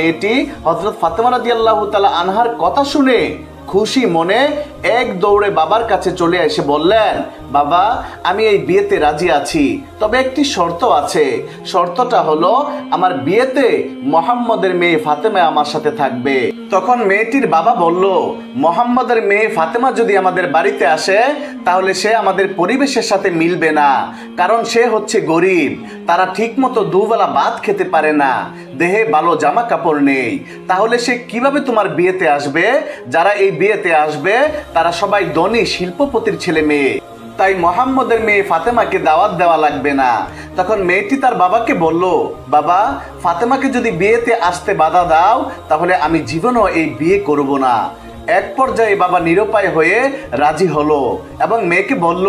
মেয়েটি হযরত ফাতেমা রাদিয়াল্লাহু তাআলা আনহার কথা শুনে খুশি মনে এক দৌড়ে বাবার কাছে চলে এসে বললেন, বাবা আমি এই বিয়েতে রাজি আছি, তবে একটি শর্ত আছে। শর্তটা হলো আমার বিয়েতে মুহাম্মদের মেয়ে ফাতেমা আমার সাথে থাকবে। তখন মেয়েটির বাবা বলল, মুহাম্মদের মেয়ে ফাতেমা যদি আমাদের বাড়িতে আসে তাহলে সে আমাদের পরিবেশের সাথে মিলবে না, কারণ সে হচ্ছে গরিব, তারা ঠিকমতো দুবেলা ভাত খেতে পারে না, দেহে ভালো জামা কাপড় নেই, তাহলে সে কিভাবে তোমার বিয়েতে আসবে? যারা এই বিয়েতে আসবে তারা সবাই ধনী শিল্পপতির ছেলে মেয়ে, তাই মুহাম্মদের মেয়ে ফাতেমাকে দাওয়াত দেওয়া লাগবে না। তখন মেয়েটি তার বাবাকে বলল, বাবা ফাতেমাকে যদি বিয়েতে আসতে বাধা দাও তাহলে আমি জীবনও এই বিয়ে করব না। এক পর্যায়ে বাবা নিরুপায় হয়ে রাজি হলো এবং মেয়েকে বলল,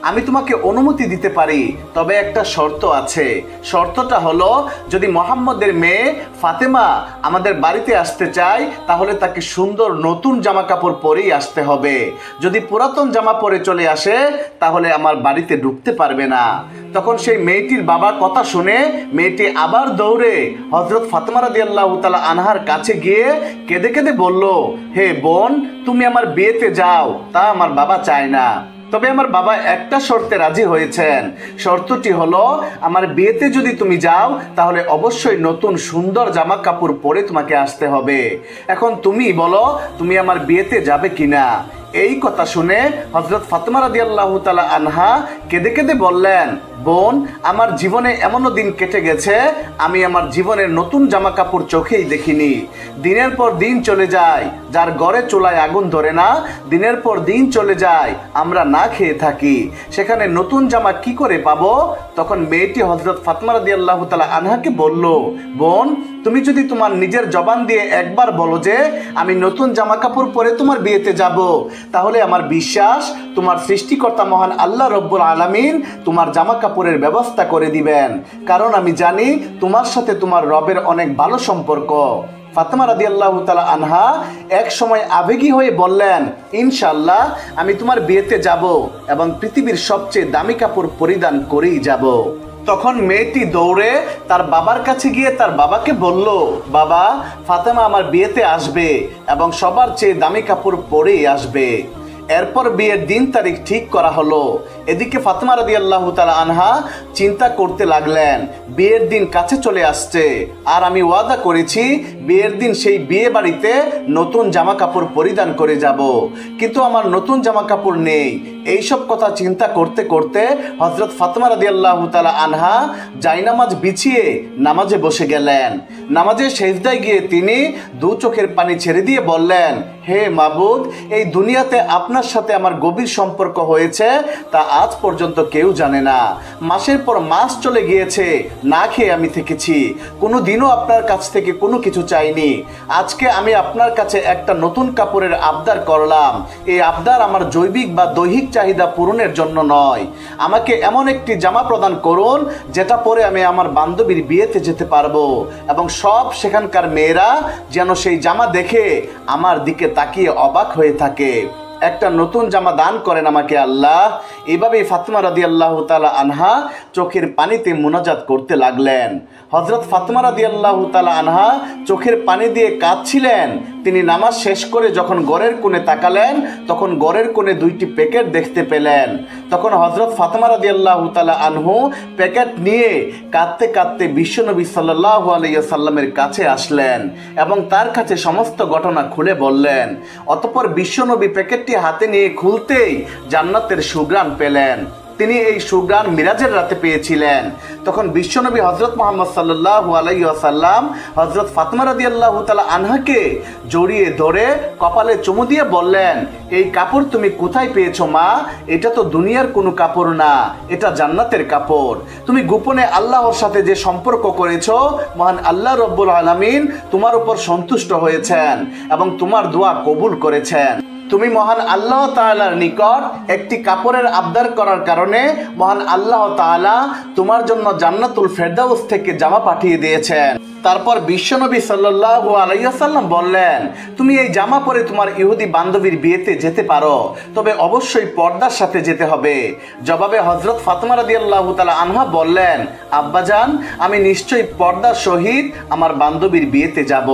আমি তোমাকে অনুমতি দিতে পারি, তবে একটা শর্ত আছে। শর্তটা হলো যদি মুহাম্মদের মেয়ে ফাতেমা আমাদের বাড়িতে আসতে চায় তাহলে তাকে সুন্দর নতুন জামা কাপড় পরেই আসতে হবে। যদি পুরাতন জামা পরে চলে আসে তাহলে আমার বাড়িতে ঢুকতে পারবে না। তখন সেই মেয়েটির বাবার কথা শুনে মেয়েটি আবার দৌড়ে হযরত ফাতেমা রাদিয়াল্লাহু তাআলা আনহার কাছে গিয়ে কেঁদে কেঁদে বলল, হে বোন তুমি আমার বিয়েতে যাও, তা আমার বাবা চায় না, তবে আমার বাবা একটা শর্তে রাজি হয়েছেন। শর্তটি হলো আমার বিয়েতে যদি তুমি যাও তাহলে অবশ্যই নতুন সুন্দর জামা কাপড় পরে তোমাকে আসতে হবে। এখন তুমি বলো তুমি আমার বিয়েতে যাবে কিনা? এই কথা শুনে হযরত ফাতেমা রাদিয়াল্লাহু তাআলা আনহা কেঁদে কেঁদে বললেন, বোন আমার জীবনে এমনও দিন কেটে গেছে আমি আমার জীবনের নতুন জামা কাপড় চোখেই দেখিনি। দিনের পর দিন চলে যায়, যার ঘরে চুলায় আগুন ধরে না, দিনের পর দিন চলে যায়, আমরা না খেয়ে থাকি, সেখানে নতুন জামা কি করে পাবো? তখন মেয়েটি হযরত ফাতেমা রাদিয়াল্লাহু তাআলা আনহাকে বলল, বোন তুমি যদি তোমার নিজের জবান দিয়ে একবার বলো যে আমি নতুন জামা কাপড় পরে তোমার বিয়েতে যাব, তাহলে আমার বিশ্বাস তোমার সৃষ্টিকর্তা মহান আল্লাহ রব্বুল আলামিন তোমার জামা কাপড়ের ব্যবস্থা করে দিবেন, কারণ আমি জানি তোমার সাথে তোমার রবের অনেক ভালো সম্পর্ক। ফাতেমা রাদিয়াল্লাহু তাআলা আনহা এক সময় আবেগী হয়ে বললেন, ইনশাআল্লাহ আমি তোমার বিয়েতে যাব এবং পৃথিবীর সবচেয়ে দামি কাপড় পরিধান করেই যাব। তখন মেয়েটি দৌড়ে তার বাবার কাছে গিয়ে তার বাবাকে বলল, বাবা ফাতেমা আমার বিয়েতে আসবে এবং সবার চেয়ে দামি কাপড় পরেই আসবে। এরপর বিয়ের দিন তারিখ ঠিক করা হলো। এদিকে ফাতেমা রাদিয়াল্লাহু তাআলা আনহা চিন্তা করতে লাগলেন, বিয়ের দিন কাছে চলে আসছে আর আমি ওয়াদা করেছি বিয়ের দিন সেই বিয়ে বাড়িতে নতুন জামা কাপড় পরিধান করে যাব, কিন্তু আমার নতুন জামা কাপড় নেই। এইসব কথা চিন্তা করতে করতে হযরত ফাতেমা রাদিয়াল্লাহু তাআলা আনহা জায়নামাজ বিছিয়ে নামাজে বসে গেলেন। নামাজে সেজদায় গিয়ে তিনি দু চোখের পানি ছেড়ে দিয়ে বললেন, হে মাবুদ এই দুনিয়াতে আপনার সাথে আমার গভীর সম্পর্ক হয়েছে তা আজ পর্যন্ত কেউ জানে না। মাসের পর মাস চলে গিয়েছে, না খেয়ে আমি থেকেছি, কোনো দিনও আপনার কাছ থেকে কোনো কিছু চাইনি। আজকে আমি আপনার কাছে একটা নতুন কাপড়ের আবদার করলাম। এই আবদার আমার জৈবিক বা দৈহিক চাহিদা পূরণের জন্য নয়। আমাকে এমন একটি জামা প্রদান করুন যেটা পরে আমি আমার বান্ধবীর বিয়েতে যেতে পারবো এবং সব সেখানকার মেয়েরা যেন সেই জামা দেখে আমার দিকে তাকিয়ে অবাক হয়ে থাকে। একটা নতুন জামা দান করেন আমাকে আল্লাহ। এইভাবেই ফাতেমা রাদিয়াল্লাহু তাআলা আনহা চোখের পানিতে মুনাজাত করতে লাগলেন। হযরত ফাতেমা রাদিয়াল্লাহু তাআলা আনহা চোখের পানি দিয়ে কাঁদছিলেন। তিনি নামাজ শেষ করে যখন ঘরের কোণে তাকালেন তখন ঘরের কোণে দুইটি প্যাকেট দেখতে পেলেন। তখন হযরত ফাতেমা রাদিয়াল্লাহু তাআলা আনহু প্যাকেট নিয়ে কাঁদতে কাঁদতে বিশ্বনবী সাল্লাল্লাহু আলাইহি ওয়াসাল্লামের কাছে আসলেন এবং তার কাছে সমস্ত ঘটনা খুলে বললেন। অতঃপর বিশ্বনবী প্যাকেটটি হাতে নিয়ে খুলতেই জান্নাতের সুঘ্রাণ পেলেন। তিনি এই সুঘ্রাণ মিরাজের রাতে পেয়েছিলেন। তখন বিশ্বনবী হযরত মুহাম্মদ সাল্লাল্লাহু আলাইহি ওয়াসাল্লাম হযরত ফাতেমা রাদিয়াল্লাহু তাআলা আনহাকে জড়িয়ে ধরে কপালে চুমু দিয়ে বললেন, এই কাপড় তুমি কোথায় পেয়েছো মা? এটা তো দুনিয়ার কোনো কাপড় না, এটা জান্নাতের কাপড়। তুমি গোপনে আল্লাহর সাথে যে সম্পর্ক করেছো মহান আল্লাহ রব্বুল আলামিন তোমার উপর সন্তুষ্ট হয়েছেন এবং তোমার দোয়া কবুল করেছেন। তুমি মহান আল্লাহ তাআলার নিকট একটি কাপড়ের আবদার করার কারণে মহান আল্লাহ তাআলা তোমার জন্য জান্নাতুল ফেরদাউস থেকে জামা পাঠিয়ে দিয়েছেন। তারপর বিশ্বনবী সাল্লাল্লাহু আলাইহি ওয়াসাল্লাম বললেন, তুমি এই জামা পরে তোমার ইহুদি বান্ধবীর বিয়েতে যেতে পারো, তবে অবশ্যই পর্দার সাথে যেতে হবে। জবাবে হযরত ফাতেমা রাদিয়াল্লাহু তাআলা আনহা বললেন, আব্বাজান, আমি নিশ্চয়ই পর্দার সহিত আমার বান্ধবীর বিয়েতে যাব।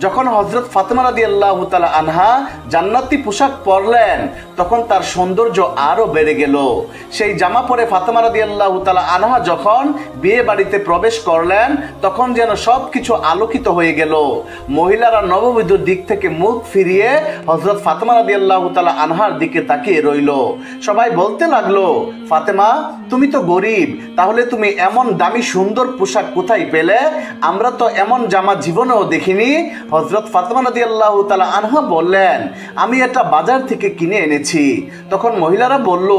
যখন হযরত ফাতেমা রাদিয়াল্লাহু তাআলা আনহা জান্নাতি পোশাক পরলেন, তখন তার সৌন্দর্য আরো বেড়ে গেল। সেই জামা পরে ফাতেমা রাদিয়াল্লাহু তাআলা আনহা যখন বিয়ে বাড়িতে প্রবেশ করলেন, তখন যেন সবকিছু আলোকিত হয়ে গেল। মহিলারা নববধূর দিক থেকে মুখ ফিরিয়ে হযরত ফাতেমা রাদিয়াল্লাহু তাআলা আনহার দিকে তাকিয়ে রইল। সবাই বলতে লাগলো, ফাতেমা, তুমি তো গরিব, তাহলে তুমি এমন দামি সুন্দর পোশাক কোথায় পেলে? আমরা তো এমন জামা জীবনেও দেখিনি। হযরত ফাতেমা রাদিয়াল্লাহু তাআলা আনহা বললেন, আমি এটা বাজার থেকে কিনে এনেছি। তখন মহিলারা বলল,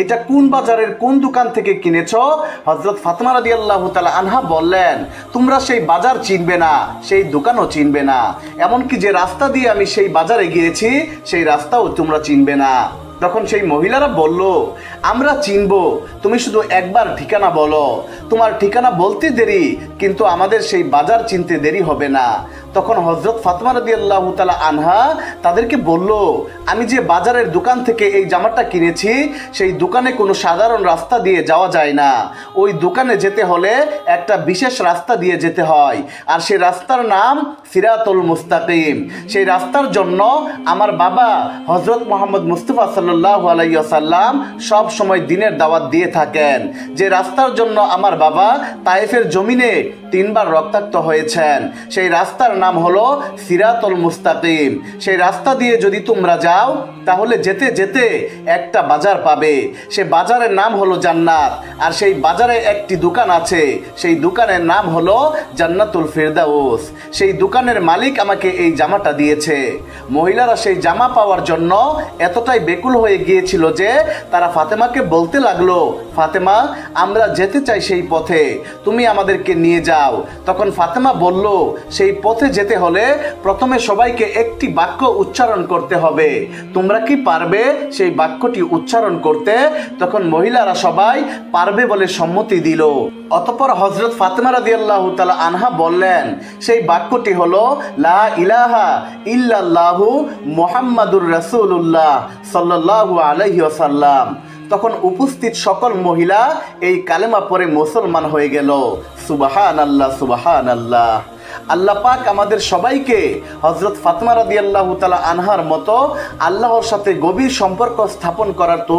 এটা কোন বাজারের কোন দোকান থেকে কিনেছো? হযরত ফাতেমা রাদিয়াল্লাহু তাআলা আনহা বললেন, তোমরা সেই বাজার চিনবে না, সেই দোকানও চিনবে না, এমনকি যে রাস্তা দিয়ে আমি সেই বাজারে গিয়েছি সেই রাস্তাও তোমরা চিনবে না। তখন সেই মহিলারা বলল, আমরা চিনবো, তুমি শুধু একবার ঠিকানা বলো। তোমার ঠিকানা বলতে দেরি, কিন্তু আমাদের সেই বাজার চিনতে দেরি হবে না। তখন হযরত ফাতেমা রাদিয়াল্লাহু তাআলা আনহা তাদেরকে বলল, আমি যে বাজারের দোকান থেকে এই জামাটা কিনেছি, সেই দোকানে কোনো সাধারণ রাস্তা দিয়ে যাওয়া যায় না। ওই দোকানে যেতে হলে একটা বিশেষ রাস্তা দিয়ে যেতে হয়, আর সেই রাস্তার নাম সিরাতুল মুস্তাকিম। সেই রাস্তার জন্য আমার বাবা হযরত মুহাম্মদ মুস্তাফা সাল্লাল্লাহু আলাইহি ওয়াসাল্লাম সব সময় দ্বীনের দাওয়াত দিয়ে থাকেন। যে রাস্তার জন্য আমার বাবা তায়েফের জমিনে 3 বার রক্তাক্ত হয়েছেন, সেই রাস্তার নাম হলো সিরাতুল মুস্তাকিম। সেই রাস্তা দিয়ে যদি তোমরা যাও, তাহলে যেতে যেতে একটা বাজার পাবে। সে বাজারের নাম হলো জান্নাত, আর সেই বাজারে একটি দোকান আছে, সেই দোকানের নাম হলো জান্নাতুল ফেরদাউস। সেই দোকানের মালিক আমাকে এই জামাটা দিয়েছে। মহিলারা সেই জামা পাওয়ার জন্য এতটাই বেকুল হয়ে গিয়েছিল যে তারা ফাতেমাকে বলতে লাগলো, ফাতেমা, আমরা যেতে চাই সেই পথে, তুমি আমাদেরকে নিয়ে যাও। তখন ফাতেমা বলল, সেই পথে যেতে হলে প্রথমে সবাইকে একটি বাক্য উচ্চারণ করতে হবে, তোমরা কি পারবে সেই বাক্যটি উচ্চারণ করতে? তখন মহিলারা সবাই পারবে বলে সম্মতি দিল। অতঃপর হযরত ফাতেমা রাদিয়াল্লাহু তাআলা আনহা বললেন, সেই বাক্যটি হলো লা ইলাহা ইল্লাল্লাহু মুহাম্মাদুর রাসূলুল্লাহ সাল্লাল্লাহু আলাইহি ওয়াসাল্লাম। তখন উপস্থিত সকল মহিলা এই কালেমা পড়ে মুসলমান হয়ে গেল। সুবহানাল্লাহ, সুবহানাল্লাহ। আল্লাহ পাক আমাদের সবাইকে হযরত ফাতেমা রাদিয়াল্লাহু তাআলা আনহার মতো আল্লাহর সাথে গভীর সম্পর্ক স্থাপন করার তৌফিক